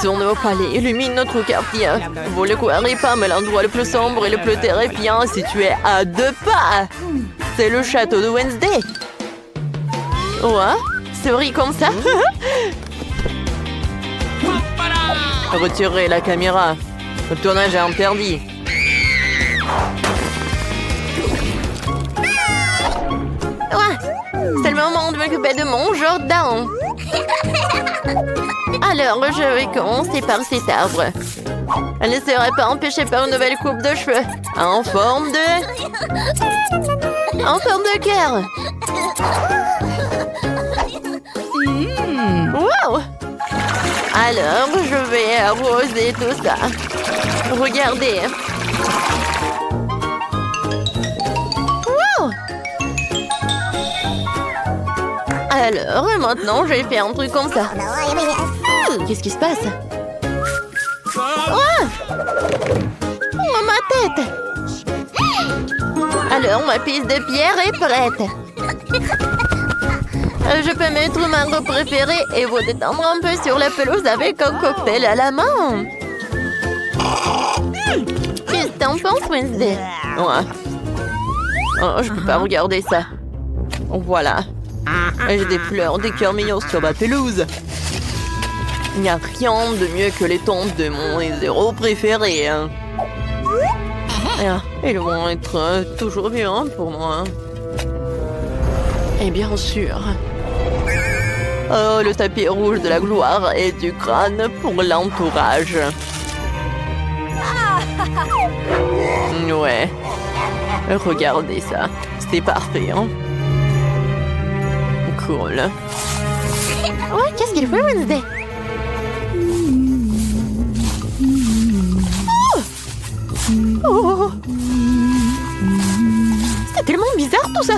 S1: Son nouveau palais illumine notre quartier. Vous le croirez pas, mais l'endroit le plus sombre et le plus terrifiant est situé à 2 pas. C'est le château de Wednesday. Ouais, c'est vrai comme ça. Retirez la caméra. Le tournage est interdit.
S2: Ouais, c'est le moment de m'occuper de mon Jordan. Alors, je vais commencer par cet arbre. Elle ne serait pas empêchée par une nouvelle coupe de cheveux. En forme de cœur. Wow! Alors, je vais arroser tout ça. Regardez. Wow! Alors, maintenant, je vais faire un truc comme ça. Qu'est-ce qui se passe? Oh, ma tête! Alors, ma piste de pierre est prête. Je peux mettre ma robe préférée et vous détendre un peu sur la pelouse avec un cocktail à la main. Qu'est-ce que t'en penses, Wednesday?
S1: Ouais. Oh, je peux pas regarder ça. Voilà. J'ai des fleurs, des cœurs mignons sur ma pelouse. Il n'y a rien de mieux que les tombes de mon héros préféré. Ils vont être toujours bien pour moi. Et bien sûr. Oh, le tapis rouge de la gloire et du crâne pour l'entourage. Ouais. Regardez ça. C'était parfait, hein? Cool.
S2: Ouais, qu'est-ce qu'il fait, Wednesday?
S1: Oh. C'est tellement bizarre tout ça.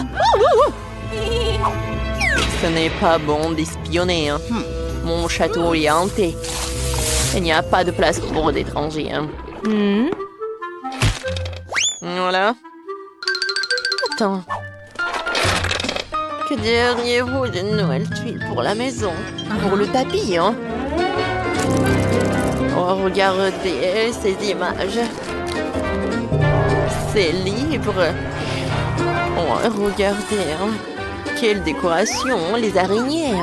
S1: Ce n'est pas bon d'espionner. Hein. Mon château est hanté. Il n'y a pas de place pour d'étrangers. Hein. Voilà. Attends. Que diriez-vous d'une nouvelle tuile pour la maison? Pour le tapis, hein? Oh, regardez ces images. C'est libre. Oh, regardez. Hein. Quelle décoration, les araignées.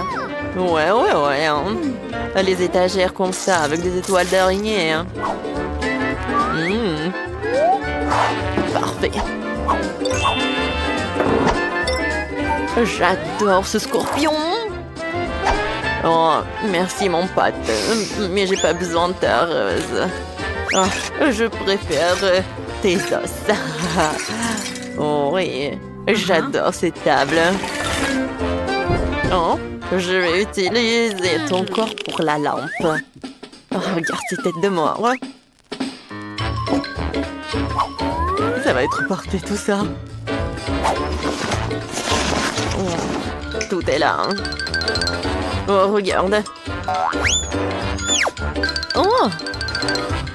S1: Ouais. Hein. Les étagères comme ça, avec des étoiles d'araignées. Hein. Parfait. J'adore ce scorpion. Oh, merci mon pote. Mais j'ai pas besoin de ta rose. Oh, je préfère tes os. Oh oui, j'adore ces tables. Oh, Je vais utiliser ton corps pour la lampe. Oh, regarde ces têtes de mort. Ça va être parfait tout ça. Oh, tout est là. Hein. Oh, regarde. Oh,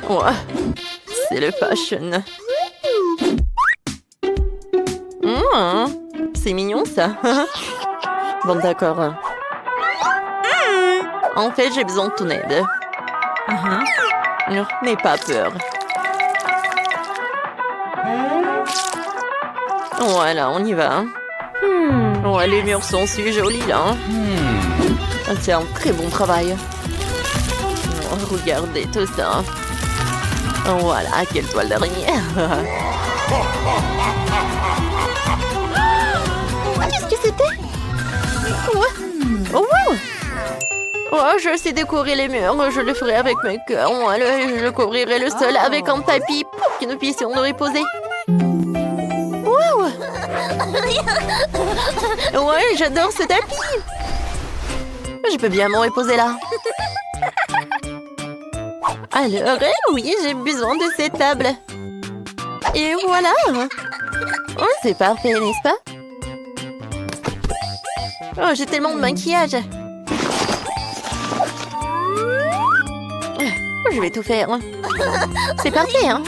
S1: oh. C'est le fashion. C'est mignon ça. Bon, d'accord. En fait, j'ai besoin de ton aide. N'aie pas peur. Voilà, on y va. Ouais, les murs sont si jolis là. C'est un très bon travail. Oh, regardez tout ça. Voilà, quelle toile d'araignée.
S2: Qu'est-ce que c'était?
S1: Oh, oh, je sais décorer les murs. Je le ferai avec mes cœurs. Je couvrirai le sol avec un tapis pour que nous puissions nous reposer. Wow! Ouais, j'adore ce tapis. Je peux bien me reposer là. Alors, oui, j'ai besoin de cette table. Et voilà. Oh, c'est parfait, n'est-ce pas? Oh, j'ai tellement de maquillage. Je vais tout faire. C'est parfait, hein?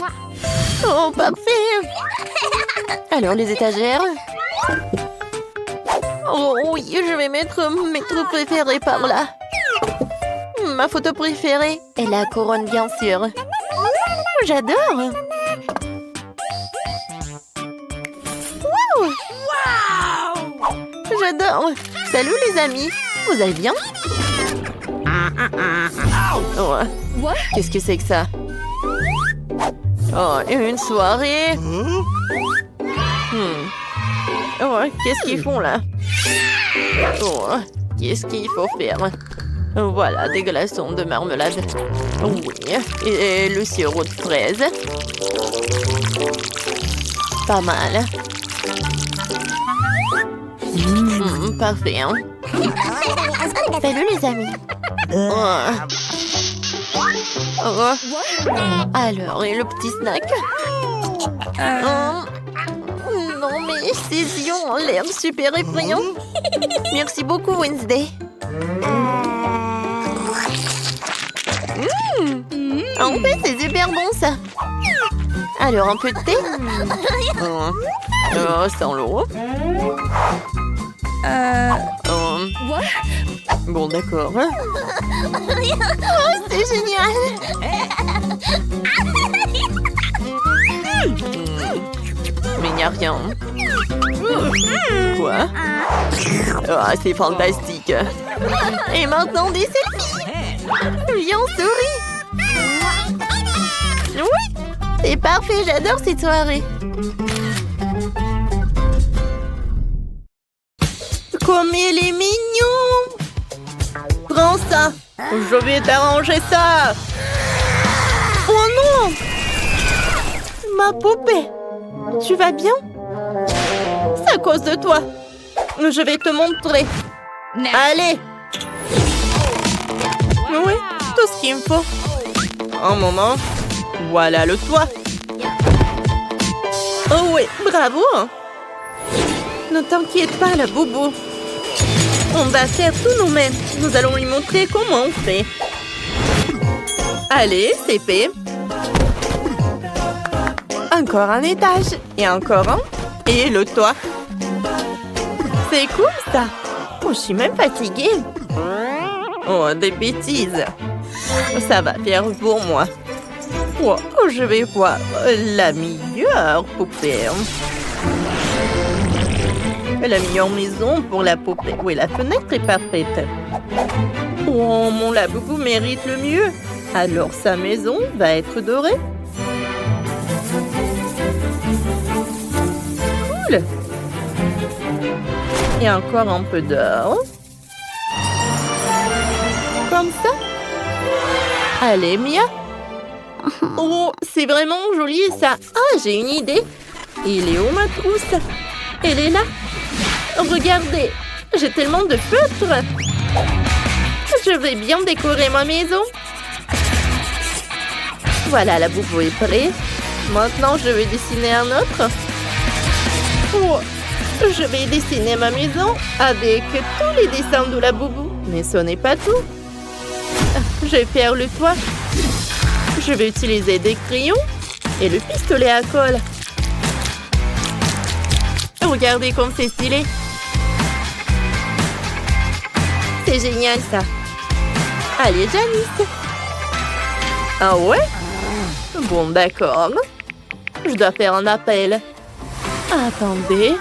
S1: Oh, parfait. Alors, les étagères. Oh oui, je vais mettre mes trucs préférés par là. Ma photo préférée et la couronne, bien sûr. J'adore. Wow! J'adore. Salut les amis. Vous allez bien? Oh. Qu'est-ce que c'est que ça? Oh, une soirée. Oh, qu'est-ce qu'ils font là? Oh, qu'est-ce qu'il faut faire? Voilà, des glaçons de marmelade. Oui, et le sirop de fraise. Pas mal. Parfait, hein?
S2: Salut les amis.
S1: Oh. Oh. Alors, et le petit snack? Non, mais ces yeux ont l'air super effrayants. Merci beaucoup, Wednesday. En fait, c'est super bon, ça. Alors, un peu de thé? Sans l'eau. Bon, d'accord. Oh, c'est génial. Mais il n'y a rien. Quoi? Oh, c'est fantastique. Et maintenant, des selfies. Viens, souris. Oui, c'est parfait. J'adore cette soirée. Comme il est mignon. Prends ça. Je vais t'arranger ça. Oh non. Ma poupée. Tu vas bien? C'est à cause de toi. Je vais te montrer. Allez. Oui, tout ce qu'il me faut. Un moment. Voilà le toit. Oh oui, bravo. Ne t'inquiète pas, la boubou. On va faire tout nous-mêmes. Nous allons lui montrer comment on fait. Allez, c'est fait. Encore un étage. Et encore un. Et le toit. C'est cool, ça. Oh, je suis même fatiguée. Oh, des bêtises. Ça va faire pour moi. Oh, je vais voir la meilleure poupée. La meilleure maison pour la poupée. Oui, la fenêtre est parfaite. Oh, mon laboubou mérite le mieux. Alors, sa maison va être dorée. Cool. Et encore un peu d'or. Comme ça. Allez, Mia. Oh, c'est vraiment joli ça. Ah, j'ai une idée. Il est où ma trousse? Elle est là. Regardez, j'ai tellement de feutres. Je vais bien décorer ma maison. Voilà, la boubou est prête. Maintenant, je vais dessiner un autre. Oh, je vais dessiner ma maison avec tous les dessins de la boubou. Mais ce n'est pas tout. Je vais faire le toit. Je vais utiliser des crayons et le pistolet à colle. Regardez comme c'est stylé. C'est génial ça. Allez, Janice. Ah ouais? Bon, d'accord. Je dois faire un appel. Attendez.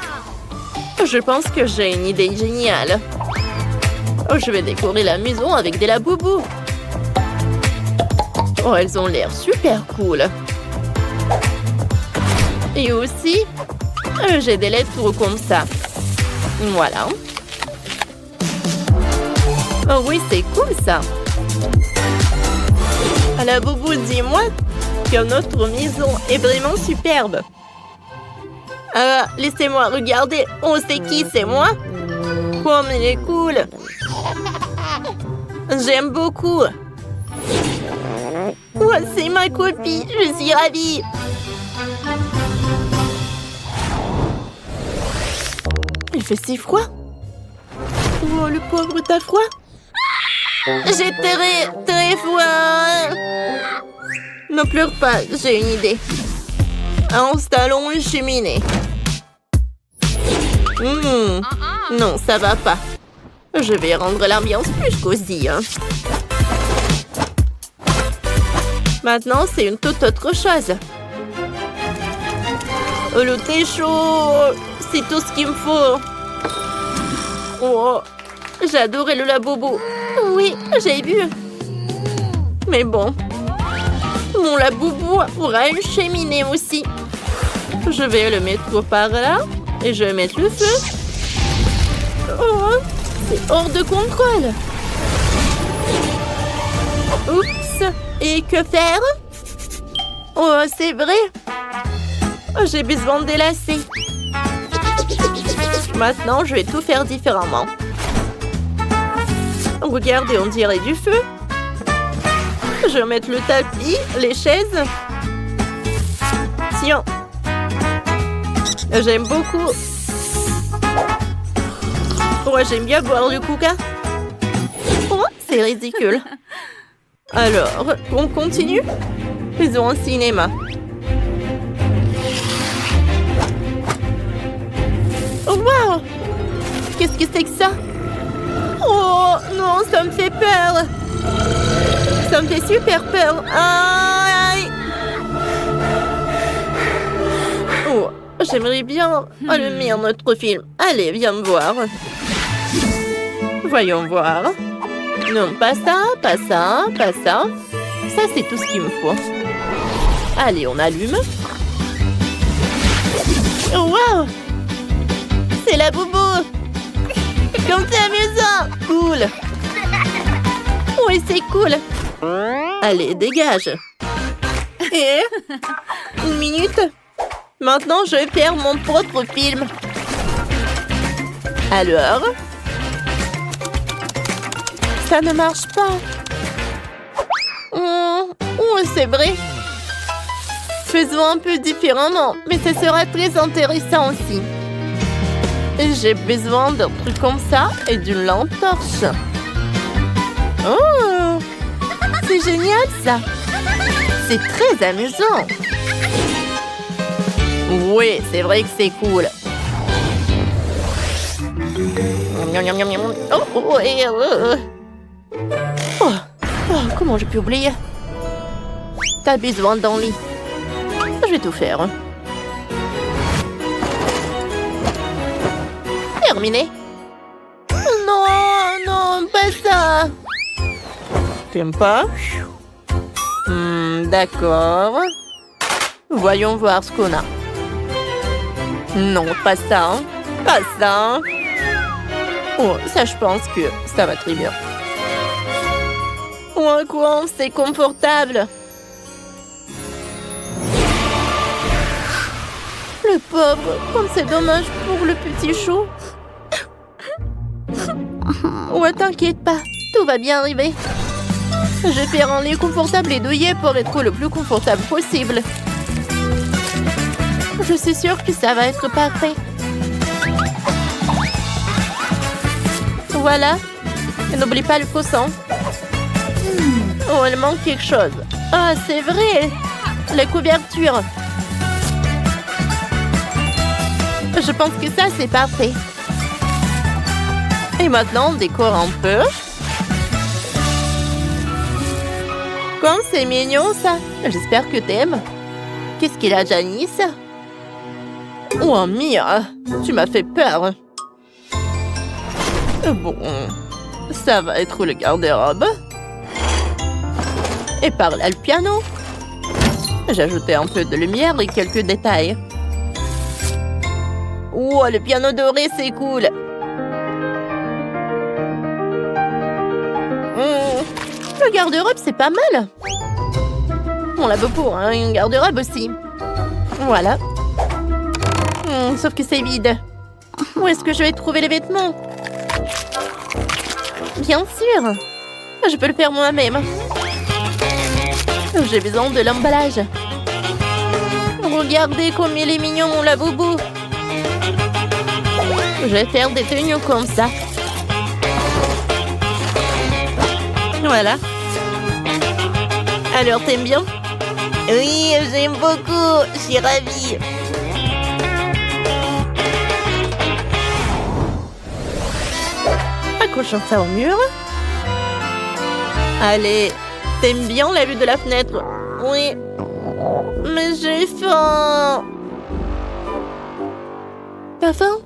S1: Je pense que j'ai une idée géniale. Je vais décorer la maison avec des laboubous. Oh, elles ont l'air super cool. Et aussi, j'ai des lettres comme ça. Voilà. Oh oui, c'est cool ça. La boubou, dis-moi que notre maison est vraiment superbe. Laissez-moi regarder. Oh, c'est qui? C'est moi? Comme elle est cool. J'aime beaucoup. Oh, c'est ma copine. Je suis ravie. Il fait si froid. Oh, le pauvre, t'as froid? J'ai très froid. Ne pleure pas, j'ai une idée. Installons une cheminée. Non, ça va pas. Je vais rendre l'ambiance plus cosy. Maintenant, c'est une toute autre chose. Oh, le thé chaud, c'est tout ce qu'il me faut. Oh, j'adorais le laboubou. Oui, j'ai vu. Mais bon, mon laboubou aura une cheminée aussi. Je vais le mettre par là et je vais mettre le feu. Oh, c'est hors de contrôle. Oups, et que faire? Oh, c'est vrai. J'ai besoin de délasser. Maintenant, je vais tout faire différemment. Regardez, on dirait du feu. Je vais mettre le tapis, les chaises. Tiens. J'aime beaucoup. Ouais, j'aime bien boire du coca. Oh, c'est ridicule. Alors, on continue? Faisons un cinéma. Oh, wow! Qu'est-ce que c'est que ça? Oh, non, ça me fait peur. Ça me fait super peur. Aïe! Oh, j'aimerais bien allumer un autre film. Allez, viens me voir. Voyons voir. Non, pas ça, pas ça, pas ça. Ça, c'est tout ce qu'il me faut. Allez, on allume. Oh, wow! C'est la boubou! Comme c'est amusant! Cool! Oui, c'est cool! Allez, dégage! Et... une minute! Maintenant, je vais faire mon propre film. Alors... ça ne marche pas. Oh, c'est vrai. Faisons un peu différemment, mais ce sera très intéressant aussi. J'ai besoin d'un truc comme ça et d'une lampe torche. Oh, c'est génial ça. C'est très amusant. Oui, c'est vrai que c'est cool. Oh, comment j'ai pu oublier? T'as besoin d'un lit. Je vais tout faire. Terminé. Non, non, pas ça. T'aimes pas? D'accord. Voyons voir ce qu'on a. Non, pas ça. Pas ça. Oh, ça, je pense que ça va très bien. Oh, quoi, c'est confortable. Le pauvre, comme c'est dommage pour le petit chou.
S2: Oh, t'inquiète pas, tout va bien arriver. Je vais faire un lit confortable et douillet pour être le plus confortable possible. Je suis sûre que ça va être parfait. Voilà. Et n'oublie pas le coussin. Oh, il manque quelque chose. Ah, c'est vrai. La couverture. Je pense que ça, c'est parfait. Et maintenant, on décore un peu. Comme c'est mignon, ça. J'espère que t'aimes. Qu'est-ce qu'il a, Janice? Oh, Mia, tu m'as fait peur. Bon, ça va être le garde-robe. Et par là, le piano. J'ai ajouté un peu de lumière et quelques détails. Oh, le piano doré, c'est cool. Le garde-robe, c'est pas mal. On l'a beaucoup, hein, une garde-robe aussi. Voilà. Sauf que c'est vide. Où est-ce que je vais trouver les vêtements? Bien sûr. Je peux le faire moi-même. J'ai besoin de l'emballage. Regardez comme il est mignon, mon laboubou. Je vais faire des tenues comme ça. Voilà. Alors, t'aimes bien? Oui, j'aime beaucoup. Je suis ravie. Accrochons ça au mur. Allez, t'aimes bien la vue de la fenêtre? Oui. Mais j'ai faim. T'as faim?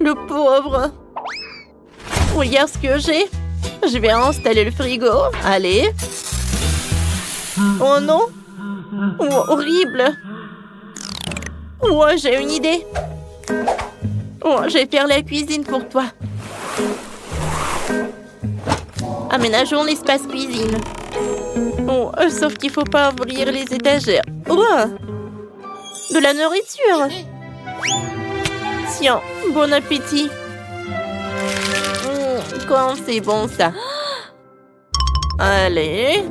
S2: Le pauvre. Regarde ce que j'ai. Je vais installer le frigo. Allez. Oh non. Oh, horrible. Oh, j'ai une idée. Oh, je vais faire la cuisine pour toi. Aménageons l'espace cuisine. Oh, sauf qu'il faut pas ouvrir les étagères. Oh, de la nourriture. Tiens, bon appétit. Quand c'est bon ça. Allez,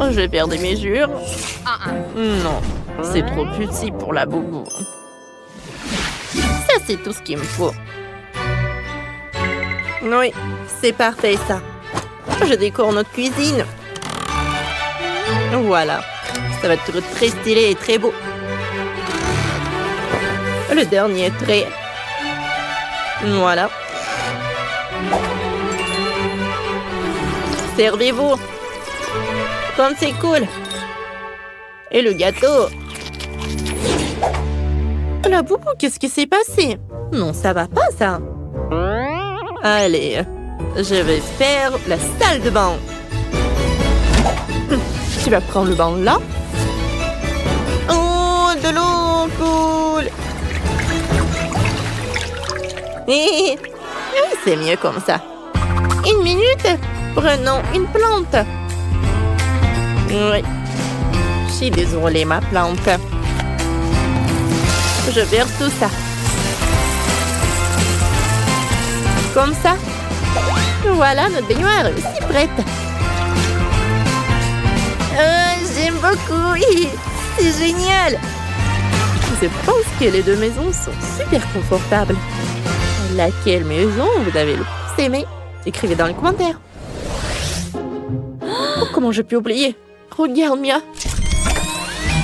S2: je vais faire des mesures. Non, c'est trop petit pour la boubou. Ça, c'est tout ce qu'il me faut. Oui, c'est parfait ça. Je décore notre cuisine. Voilà, ça va être très stylé et très beau. Le dernier trait. Voilà. Servez-vous. Comme c'est cool. Et le gâteau. La boubou, qu'est-ce qui s'est passé? Non, ça va pas, ça. Allez, je vais faire la salle de bain. Tu vas prendre le bain là. Oh, de l'eau, cool. C'est mieux comme ça. Une minute. Prenons une plante. Oui. Je suis désolée, ma plante. Je verse tout ça. Comme ça. Voilà, notre baignoire est aussi prête. J'aime beaucoup. C'est génial. Je pense que les deux maisons sont super confortables. Laquelle maison vous avez le plus aimé? Écrivez dans les commentaires. Oh, comment je peux oublier? Regarde, Mia.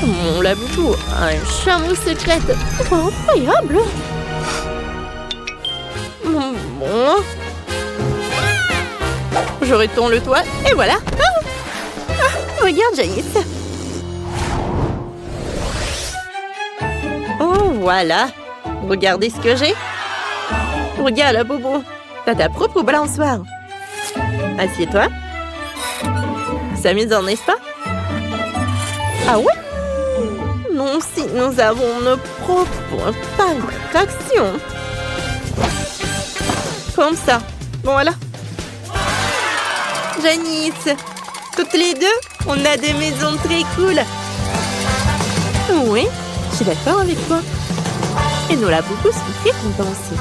S2: Mon laboubou a une chambre secrète. Oh, incroyable. Bon. Je retourne le toit et voilà. Regarde, Janice. Oh, voilà. Regardez ce que j'ai. Regarde, la bobo. T'as ta propre balançoire. Assieds-toi. C'est amusant, n'est-ce pas? Ah ouais? Nous aussi, nous avons nos propres parcs d'attraction. Comme ça. Bon, voilà. Janice, toutes les deux, on a des maisons très cool. Oui, je suis d'accord avec toi. Et nous la beaucoup sont très contents aussi.